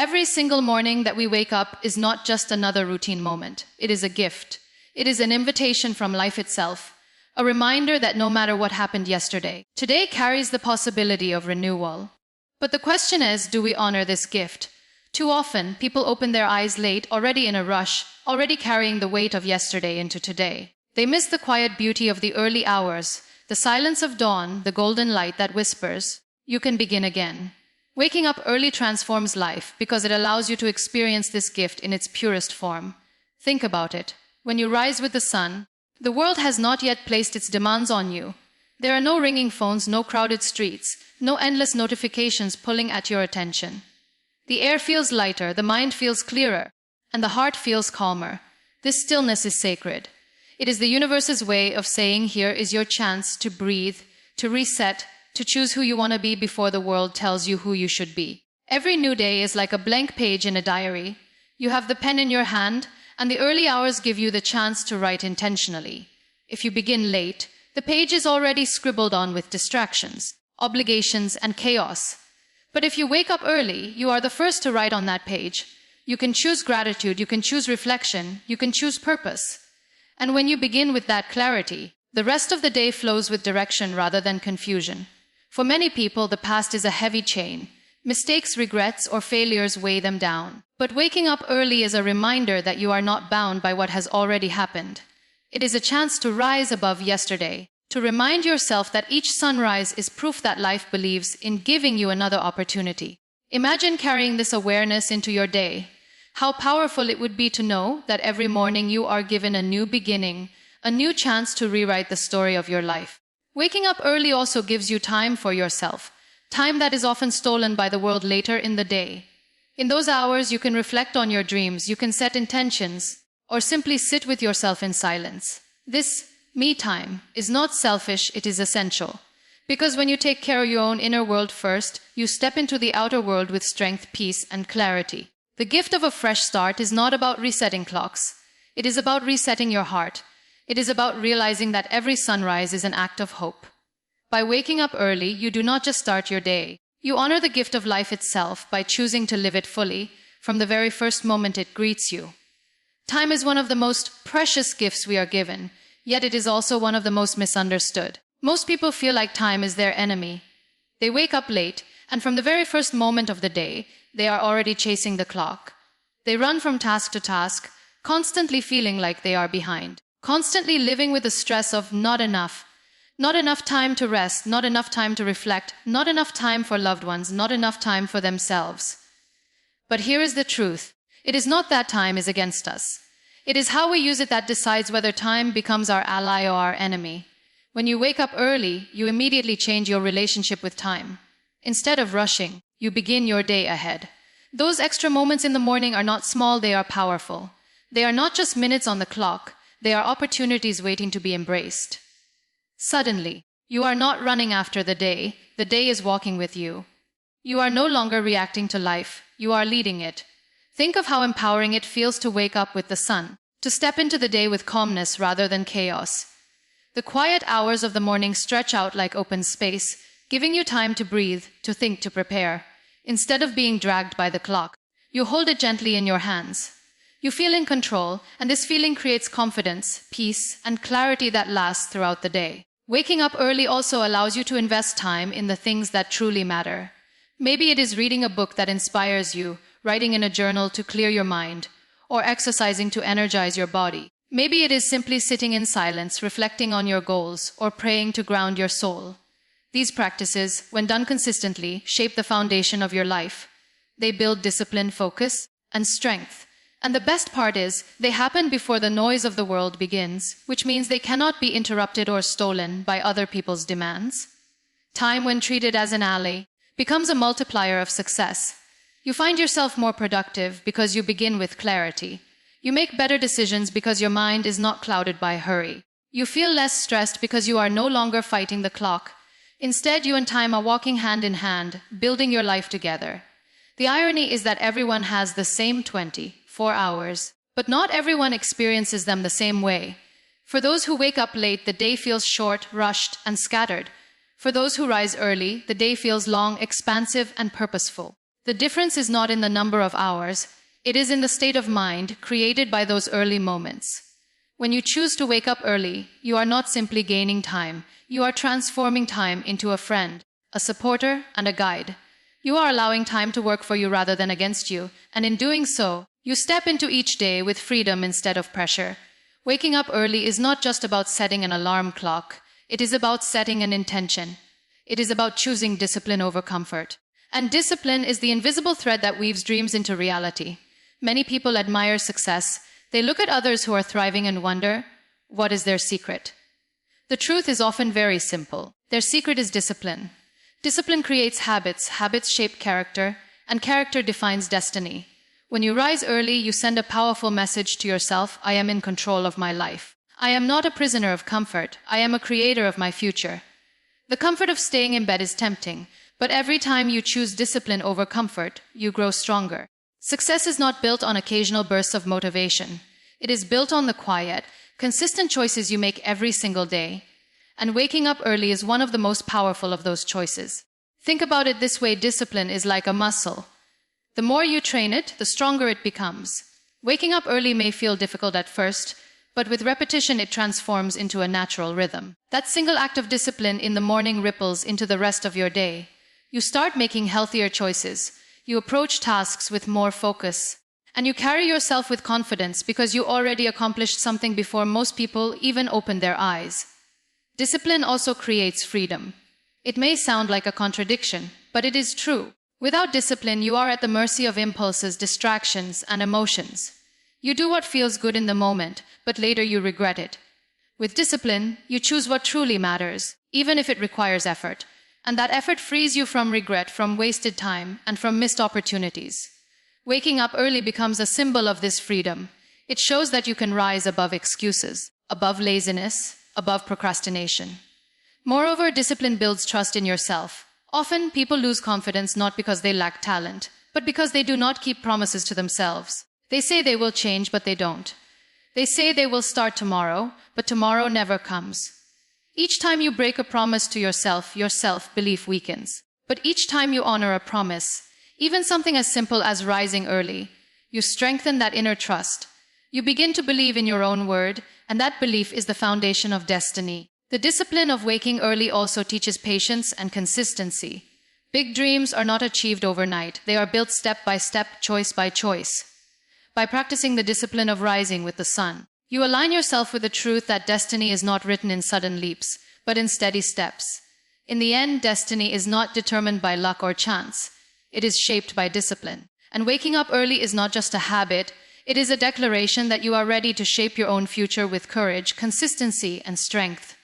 Every single morning that we wake up is not just another routine moment. It is a gift. It is an invitation from life itself, a reminder that no matter what happened yesterday, today carries the possibility of renewal. But the question is, do we honor this gift? Too often, people open their eyes late, already in a rush, already carrying the weight of yesterday into today. They miss the quiet beauty of the early hours, the silence of dawn, the golden light that whispers, "You can begin again." Waking up early transforms life because it allows you to experience this gift in its purest form. Think about it. When you rise with the sun, the world has not yet placed its demands on you. There are no ringing phones, no crowded streets, no endless notifications pulling at your attention. The air feels lighter, the mind feels clearer, and the heart feels calmer. This stillness is sacred. It is the universe's way of saying, here is your chance to breathe, to reset, to choose who you want to be before the world tells you who you should be. Every new day is like a blank page in a diary. You have the pen in your hand, and the early hours give you the chance to write intentionally. If you begin late, the page is already scribbled on with distractions, obligations, and chaos. But if you wake up early, you are the first to write on that page. You can choose gratitude, you can choose reflection, you can choose purpose. And when you begin with that clarity, the rest of the day flows with direction rather than confusion. For many people, the past is a heavy chain. Mistakes, regrets, or failures weigh them down. But waking up early is a reminder that you are not bound by what has already happened. It is a chance to rise above yesterday, to remind yourself that each sunrise is proof that life believes in giving you another opportunity. Imagine carrying this awareness into your day. How powerful it would be to know that every morning you are given a new beginning, a new chance to rewrite the story of your life. Waking up early also gives you time for yourself, time that is often stolen by the world later in the day. In those hours, you can reflect on your dreams, you can set intentions, or simply sit with yourself in silence. This me time is not selfish, it is essential. Because when you take care of your own inner world first, you step into the outer world with strength, peace, and clarity. The gift of a fresh start is not about resetting clocks. It is about resetting your heart. It is about realizing that every sunrise is an act of hope. By waking up early, you do not just start your day. You honor the gift of life itself by choosing to live it fully from the very first moment it greets you. Time is one of the most precious gifts we are given, yet it is also one of the most misunderstood. Most people feel like time is their enemy. They wake up late, and from the very first moment of the day, they are already chasing the clock. They run from task to task, constantly feeling like they are behind. Constantly living with the stress of not enough time to rest, not enough time to reflect, not enough time for loved ones, not enough time for themselves. But here is the truth. It is not that time is against us. It is how we use it that decides whether time becomes our ally or our enemy. When you wake up early, you immediately change your relationship with time. Instead of rushing, you begin your day ahead. Those extra moments in the morning are not small, they are powerful. They are not just minutes on the clock. They are opportunities waiting to be embraced. Suddenly, you are not running after the day is walking with you. You are no longer reacting to life, you are leading it. Think of how empowering it feels to wake up with the sun, to step into the day with calmness rather than chaos. The quiet hours of the morning stretch out like open space, giving you time to breathe, to think, to prepare. Instead of being dragged by the clock, you hold it gently in your hands. You feel in control, and this feeling creates confidence, peace, and clarity that lasts throughout the day. Waking up early also allows you to invest time in the things that truly matter. Maybe it is reading a book that inspires you, writing in a journal to clear your mind, or exercising to energize your body. Maybe it is simply sitting in silence, reflecting on your goals, or praying to ground your soul. These practices, when done consistently, shape the foundation of your life. They build discipline, focus, and strength. And the best part is, they happen before the noise of the world begins, which means they cannot be interrupted or stolen by other people's demands. Time, when treated as an ally, becomes a multiplier of success. You find yourself more productive because you begin with clarity. You make better decisions because your mind is not clouded by hurry. You feel less stressed because you are no longer fighting the clock. Instead, you and time are walking hand in hand, building your life together. The irony is that everyone has the same 24 hours, but not everyone experiences them the same way. For those who wake up late, the day feels short, rushed, and scattered. For those who rise early, the day feels long, expansive, and purposeful. The difference is not in the number of hours, it is in the state of mind created by those early moments. When you choose to wake up early, you are not simply gaining time, you are transforming time into a friend, a supporter, and a guide. You are allowing time to work for you rather than against you, and in doing so, you step into each day with freedom instead of pressure. Waking up early is not just about setting an alarm clock, it is about setting an intention. It is about choosing discipline over comfort. And discipline is the invisible thread that weaves dreams into reality. Many people admire success. They look at others who are thriving and wonder, what is their secret? The truth is often very simple. Their secret is discipline. Discipline creates habits, habits shape character, and character defines destiny. When you rise early, you send a powerful message to yourself, I am in control of my life. I am not a prisoner of comfort, I am a creator of my future. The comfort of staying in bed is tempting, but every time you choose discipline over comfort, you grow stronger. Success is not built on occasional bursts of motivation. It is built on the quiet, consistent choices you make every single day. And waking up early is one of the most powerful of those choices. Think about it this way, discipline is like a muscle. The more you train it, the stronger it becomes. Waking up early may feel difficult at first, but with repetition it transforms into a natural rhythm. That single act of discipline in the morning ripples into the rest of your day. You start making healthier choices. You approach tasks with more focus. And you carry yourself with confidence because you already accomplished something before most people even open their eyes. Discipline also creates freedom. It may sound like a contradiction, but it is true. Without discipline, you are at the mercy of impulses, distractions, and emotions. You do what feels good in the moment, but later you regret it. With discipline, you choose what truly matters, even if it requires effort. And that effort frees you from regret, from wasted time, and from missed opportunities. Waking up early becomes a symbol of this freedom. It shows that you can rise above excuses, above laziness, above procrastination. Moreover, discipline builds trust in yourself. Often, people lose confidence not because they lack talent, but because they do not keep promises to themselves. They say they will change, but they don't. They say they will start tomorrow, but tomorrow never comes. Each time you break a promise to yourself, your self-belief weakens. But each time you honor a promise, even something as simple as rising early, you strengthen that inner trust. You begin to believe in your own word, and that belief is the foundation of destiny. The discipline of waking early also teaches patience and consistency. Big dreams are not achieved overnight. They are built step by step, choice by choice. By practicing the discipline of rising with the sun, you align yourself with the truth that destiny is not written in sudden leaps, but in steady steps. In the end, destiny is not determined by luck or chance. It is shaped by discipline. And waking up early is not just a habit, it is a declaration that you are ready to shape your own future with courage, consistency, and strength.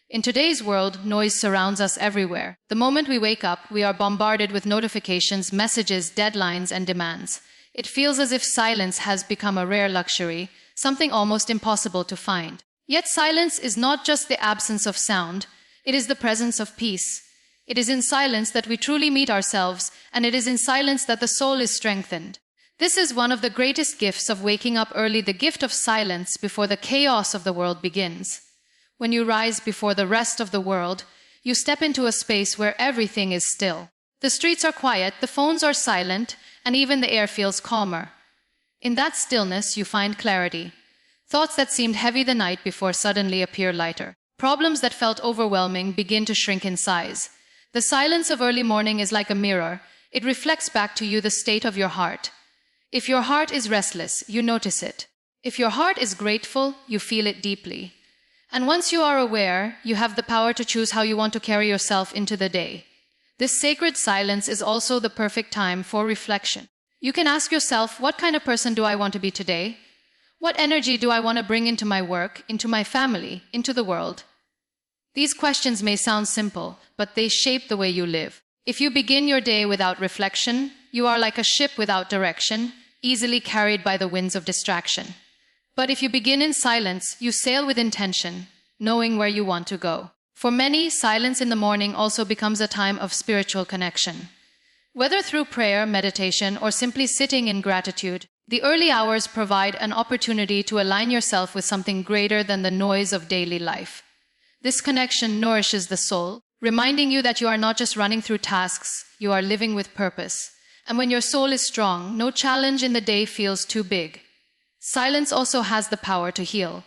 In today's world, noise surrounds us everywhere. The moment we wake up, we are bombarded with notifications, messages, deadlines, and demands. It feels as if silence has become a rare luxury, something almost impossible to find. Yet silence is not just the absence of sound, it is the presence of peace. It is in silence that we truly meet ourselves, and it is in silence that the soul is strengthened. This is one of the greatest gifts of waking up early, the gift of silence before the chaos of the world begins. When you rise before the rest of the world, you step into a space where everything is still. The streets are quiet, the phones are silent, and even the air feels calmer. In that stillness, you find clarity. Thoughts that seemed heavy the night before suddenly appear lighter. Problems that felt overwhelming begin to shrink in size. The silence of early morning is like a mirror. It reflects back to you the state of your heart. If your heart is restless, you notice it. If your heart is grateful, you feel it deeply. And once you are aware, you have the power to choose how you want to carry yourself into the day. This sacred silence is also the perfect time for reflection. You can ask yourself, what kind of person do I want to be today? What energy do I want to bring into my work, into my family, into the world? These questions may sound simple, but they shape the way you live. If you begin your day without reflection, you are like a ship without direction, easily carried by the winds of distraction. But if you begin in silence, you sail with intention, knowing where you want to go. For many, silence in the morning also becomes a time of spiritual connection. Whether through prayer, meditation, or simply sitting in gratitude, the early hours provide an opportunity to align yourself with something greater than the noise of daily life. This connection nourishes the soul, reminding you that you are not just running through tasks, you are living with purpose. And when your soul is strong, no challenge in the day feels too big. Silence also has the power to heal.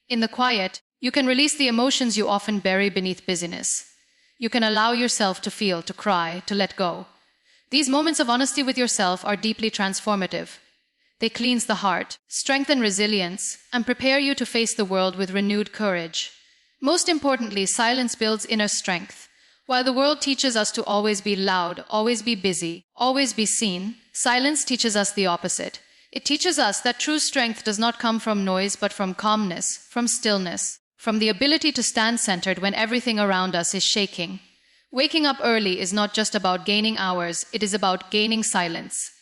In the quiet, you can release the emotions you often bury beneath busyness. You can allow yourself to feel, to cry, to let go. These moments of honesty with yourself are deeply transformative. They cleanse the heart, strengthen resilience, and prepare you to face the world with renewed courage. Most importantly, silence builds inner strength. While the world teaches us to always be loud, always be busy, always be seen, silence teaches us the opposite. It teaches us that true strength does not come from noise but from calmness, from stillness, from the ability to stand centered when everything around us is shaking. Waking up early is not just about gaining hours, it is about gaining silence.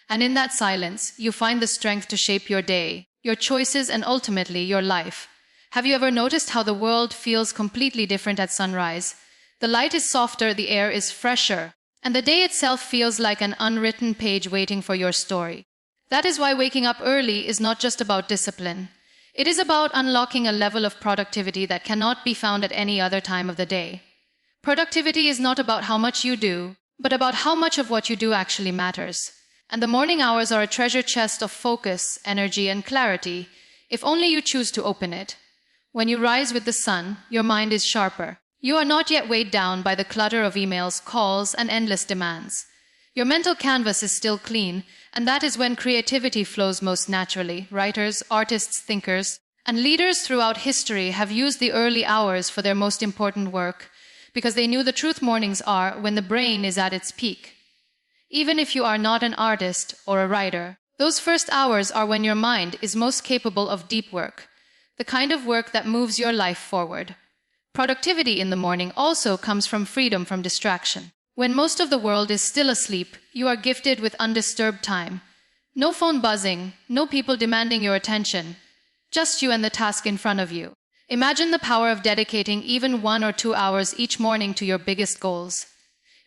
And in that silence, you find the strength to shape your day, your choices, and ultimately your life. Have you ever noticed how the world feels completely different at sunrise? The light is softer, the air is fresher, and the day itself feels like an unwritten page waiting for your story. That is why waking up early is not just about discipline. It is about unlocking a level of productivity that cannot be found at any other time of the day. Productivity is not about how much you do, but about how much of what you do actually matters. And the morning hours are a treasure chest of focus, energy, and clarity, if only you choose to open it. When you rise with the sun, your mind is sharper. You are not yet weighed down by the clutter of emails, calls, and endless demands. Your mental canvas is still clean, and that is when creativity flows most naturally. Writers, artists, thinkers, and leaders throughout history have used the early hours for their most important work, because they knew the truth mornings are when the brain is at its peak. Even if you are not an artist or a writer, those first hours are when your mind is most capable of deep work, the kind of work that moves your life forward. Productivity in the morning also comes from freedom from distraction. When most of the world is still asleep, you are gifted with undisturbed time. No phone buzzing, no people demanding your attention, just you and the task in front of you. Imagine the power of dedicating even 1 or 2 hours each morning to your biggest goals.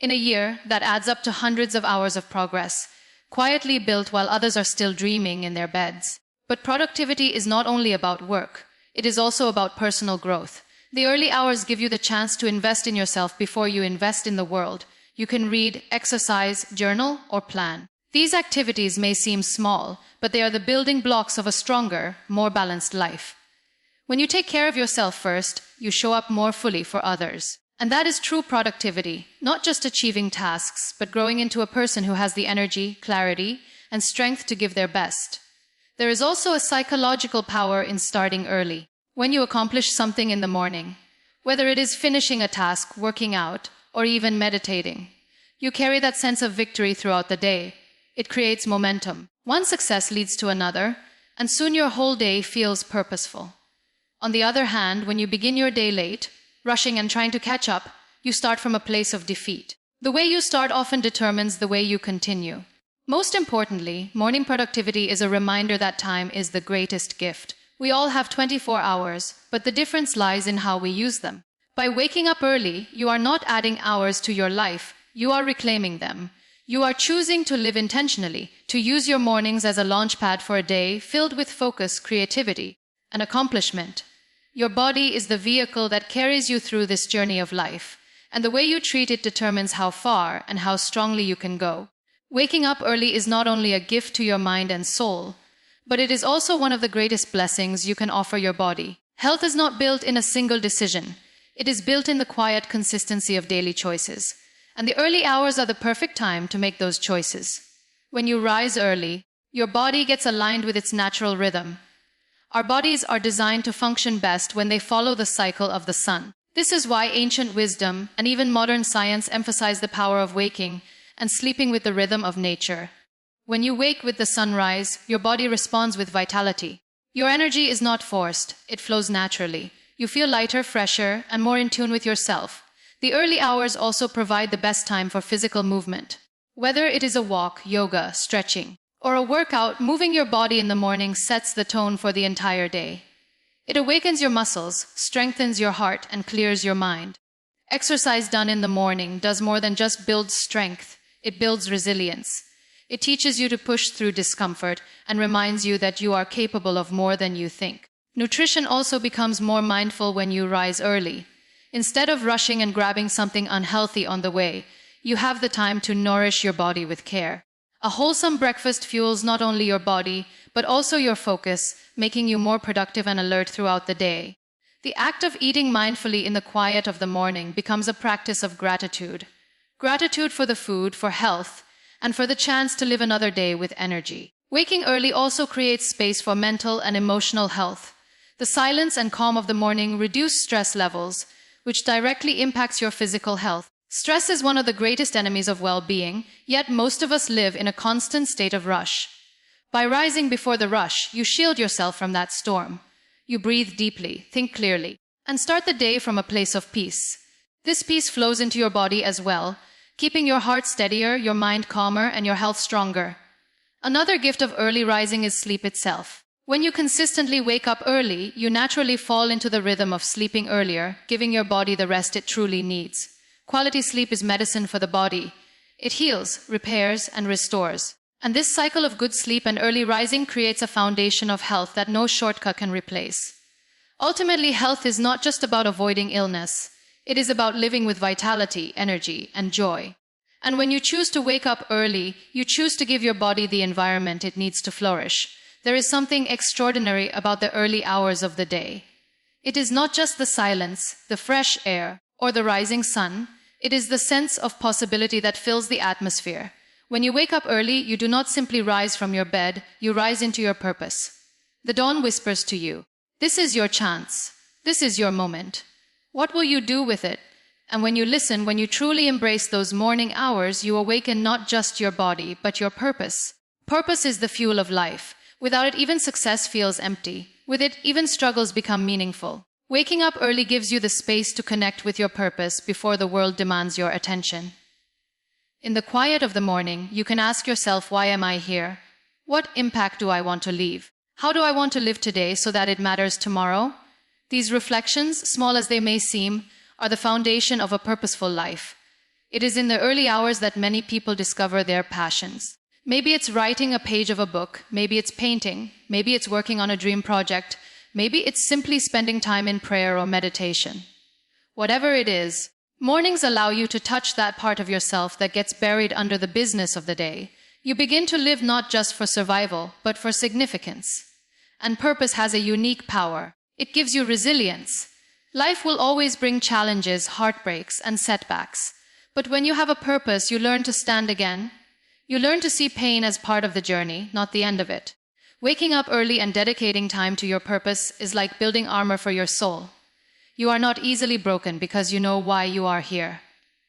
In a year, that adds up to hundreds of hours of progress, quietly built while others are still dreaming in their beds. But productivity is not only about work, it is also about personal growth. The early hours give you the chance to invest in yourself before you invest in the world. You can read, exercise, journal, or plan. These activities may seem small, but they are the building blocks of a stronger, more balanced life. When you take care of yourself first, you show up more fully for others. And that is true productivity, not just achieving tasks, but growing into a person who has the energy, clarity, and strength to give their best. There is also a psychological power in starting early. When you accomplish something in the morning, whether it is finishing a task, working out, or even meditating, you carry that sense of victory throughout the day. It creates momentum. One success leads to another, and soon your whole day feels purposeful. On the other hand, when you begin your day late, rushing and trying to catch up, you start from a place of defeat. The way you start often determines the way you continue. Most importantly, morning productivity is a reminder that time is the greatest gift. We all have 24 hours, but the difference lies in how we use them. By waking up early, you are not adding hours to your life, you are reclaiming them. You are choosing to live intentionally, to use your mornings as a launchpad for a day filled with focus, creativity, and accomplishment. Your body is the vehicle that carries you through this journey of life, and the way you treat it determines how far and how strongly you can go. Waking up early is not only a gift to your mind and soul, but it is also one of the greatest blessings you can offer your body. Health is not built in a single decision. It is built in the quiet consistency of daily choices. And the early hours are the perfect time to make those choices. When you rise early, your body gets aligned with its natural rhythm. Our bodies are designed to function best when they follow the cycle of the sun. This is why ancient wisdom and even modern science emphasize the power of waking and sleeping with the rhythm of nature. When you wake with the sunrise, your body responds with vitality. Your energy is not forced, it flows naturally. You feel lighter, fresher, and more in tune with yourself. The early hours also provide the best time for physical movement. Whether it is a walk, yoga, stretching, or a workout, moving your body in the morning sets the tone for the entire day. It awakens your muscles, strengthens your heart, and clears your mind. Exercise done in the morning does more than just build strength, it builds resilience. It teaches you to push through discomfort and reminds you that you are capable of more than you think. Nutrition also becomes more mindful when you rise early. Instead of rushing and grabbing something unhealthy on the way, you have the time to nourish your body with care. A wholesome breakfast fuels not only your body, but also your focus, making you more productive and alert throughout the day. The act of eating mindfully in the quiet of the morning becomes a practice of gratitude. Gratitude for the food, for health, and for the chance to live another day with energy. Waking early also creates space for mental and emotional health. The silence and calm of the morning reduce stress levels, which directly impacts your physical health. Stress is one of the greatest enemies of well-being, yet most of us live in a constant state of rush. By rising before the rush, you shield yourself from that storm. You breathe deeply, think clearly, and start the day from a place of peace. This peace flows into your body as well, keeping your heart steadier, your mind calmer, and your health stronger. Another gift of early rising is sleep itself. When you consistently wake up early, you naturally fall into the rhythm of sleeping earlier, giving your body the rest it truly needs. Quality sleep is medicine for the body. It heals, repairs, and restores. And this cycle of good sleep and early rising creates a foundation of health that no shortcut can replace. Ultimately, health is not just about avoiding illness. It is about living with vitality, energy, and joy. And when you choose to wake up early, you choose to give your body the environment it needs to flourish. There is something extraordinary about the early hours of the day. It is not just the silence, the fresh air, or the rising sun. It is the sense of possibility that fills the atmosphere. When you wake up early, you do not simply rise from your bed, you rise into your purpose. The dawn whispers to you, "This is your chance. This is your moment. What will you do with it?" And when you listen, when you truly embrace those morning hours, you awaken not just your body, but your purpose. Purpose is the fuel of life. Without it, even success feels empty. With it, even struggles become meaningful. Waking up early gives you the space to connect with your purpose before the world demands your attention. In the quiet of the morning, you can ask yourself, why am I here? What impact do I want to leave? How do I want to live today so that it matters tomorrow? These reflections, small as they may seem, are the foundation of a purposeful life. It is in the early hours that many people discover their passions. Maybe it's writing a page of a book, maybe it's painting, maybe it's working on a dream project, maybe it's simply spending time in prayer or meditation. Whatever it is, mornings allow you to touch that part of yourself that gets buried under the business of the day. You begin to live not just for survival, but for significance. And purpose has a unique power. It gives you resilience. Life will always bring challenges, heartbreaks, and setbacks. But when you have a purpose, you learn to stand again. You learn to see pain as part of the journey, not the end of it. Waking up early and dedicating time to your purpose is like building armor for your soul. You are not easily broken because you know why you are here.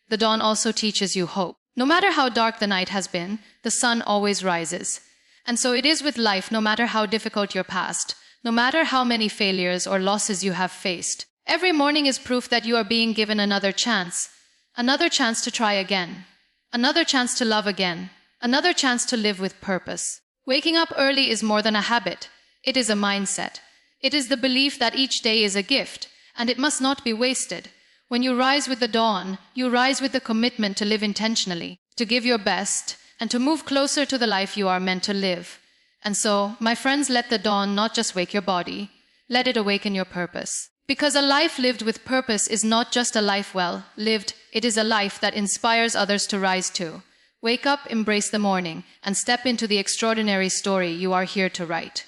The dawn also teaches you hope. No matter how dark the night has been, the sun always rises. And so it is with life, no matter how difficult your past, no matter how many failures or losses you have faced. Every morning is proof that you are being given another chance to try again, another chance to love again, another chance to live with purpose. Waking up early is more than a habit. It is a mindset. It is the belief that each day is a gift, and it must not be wasted. When you rise with the dawn, you rise with the commitment to live intentionally, to give your best, and to move closer to the life you are meant to live. And so, my friends, let the dawn not just wake your body, let it awaken your purpose. Because a life lived with purpose is not just a life well lived, it is a life that inspires others to rise to. Wake up, embrace the morning, and step into the extraordinary story you are here to write.